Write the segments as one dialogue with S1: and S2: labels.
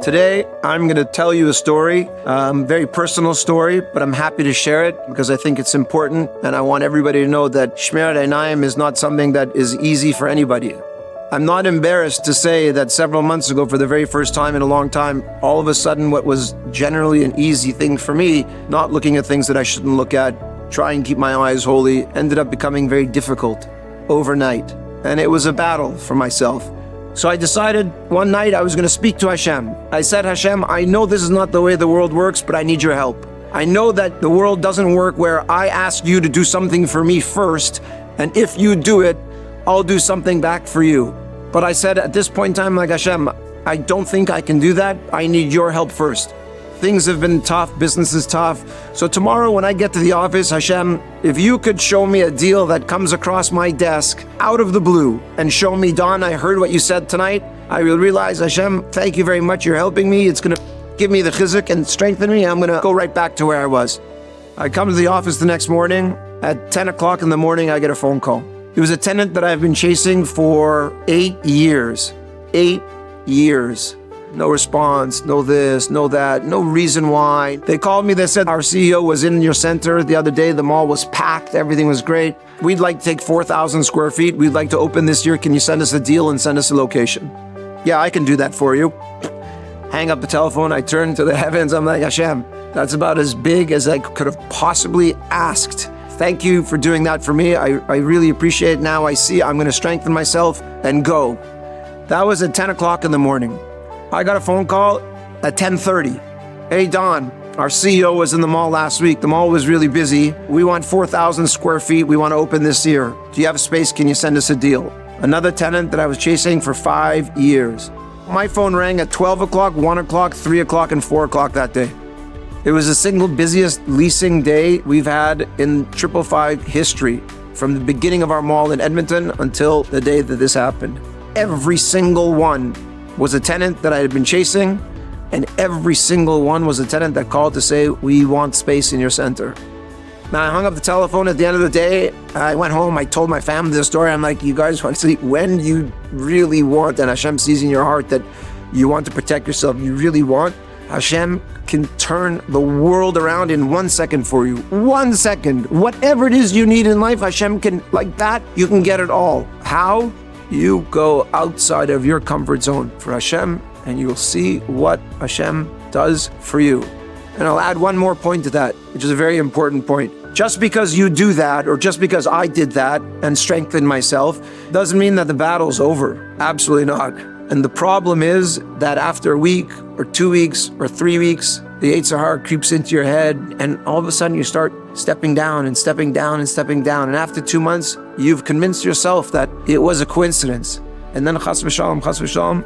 S1: Today, I'm going to tell you a story, very personal story, but I'm happy to share it because I think it's important, and I want everybody to know that Shmirat Einayim is not something that is easy for anybody. I'm not embarrassed to say that several months ago, for the very first time in a long time, all of a sudden what was generally an easy thing for me, not looking at things that I shouldn't look at, trying to keep my eyes holy, ended up becoming very difficult overnight. And it was a battle for myself. So I decided one night I was going to speak to Hashem. I said, Hashem, I know this is not the way the world works, but I need your help. I know that the world doesn't work where I ask you to do something for me first, and if you do it, I'll do something back for you. But I said at this point in time, like, Hashem, I don't think I can do that. I need your help first. Things have been tough, business is tough. So tomorrow when I get to the office, Hashem, if you could show me a deal that comes across my desk out of the blue and show me, Don, I heard what you said tonight, I will realize, Hashem, thank you very much. You're helping me. It's going to give me the chizuk and strengthen me. I'm going to go right back to where I was. I come to the office the next morning. At 10 o'clock in the morning, I get a phone call. It was a tenant that I've been chasing for 8 years. 8 years. No response, no this, no that, no reason why. They called me, they said, our CEO was in your center the other day, the mall was packed, everything was great. We'd like to take 4,000 square feet, we'd like to open this year, can you send us a deal and send us a location? Yeah, I can do that for you. Hang up the telephone, I turn to the heavens, I'm like, Hashem, that's about as big as I could have possibly asked. Thank you for doing that for me, I really appreciate it. Now I see I'm going to strengthen myself and go. That was at 10 o'clock in the morning. I got a phone call at 10:30. Hey, Don, our CEO was in the mall last week. The mall was really busy. We want 4,000 square feet. We want to open this year. Do you have space? Can you send us a deal? Another tenant that I was chasing for 5 years. My phone rang at 12 o'clock, 1 o'clock, 3 o'clock, and 4 o'clock that day. It was the single busiest leasing day we've had in 555 history, from the beginning of our mall in Edmonton until the day that this happened. Every single one was a tenant that I had been chasing, and every single one was a tenant that called to say, we want space in your center. Now, I hung up the telephone at the end of the day. I went home, I told my family the story. I'm like, you guys want to see when you really want, and Hashem sees in your heart that you want to protect yourself, you really want, Hashem can turn the world around in 1 second for you. 1 second. Whatever it is you need in life, Hashem can, like that, you can get it all. How? You go outside of your comfort zone for Hashem, and you'll see what Hashem does for you. And I'll add one more point to that, which is a very important point. Just because you do that, or just because I did that and strengthened myself, doesn't mean that the battle's over. Absolutely not. And the problem is that after a week, or 2 weeks, or 3 weeks, the Yetzer Hara creeps into your head, and all of a sudden you start stepping down and stepping down and stepping down. And after 2 months, you've convinced yourself that it was a coincidence. And then chas v'shalom,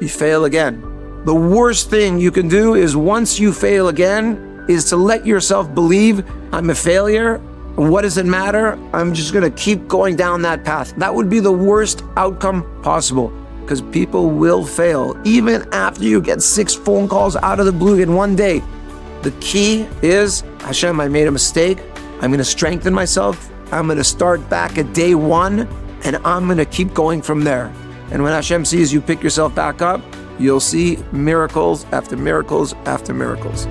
S1: you fail again. The worst thing you can do is, once you fail again, is to let yourself believe, I'm a failure. What does it matter? I'm just going to keep going down that path. That would be the worst outcome possible, because people will fail. Even after you get 6 phone calls out of the blue in one day. The key is, Hashem, I made a mistake. I'm going to strengthen myself. I'm going to start back at day 1, and I'm going to keep going from there. And when Hashem sees you pick yourself back up, you'll see miracles after miracles after miracles.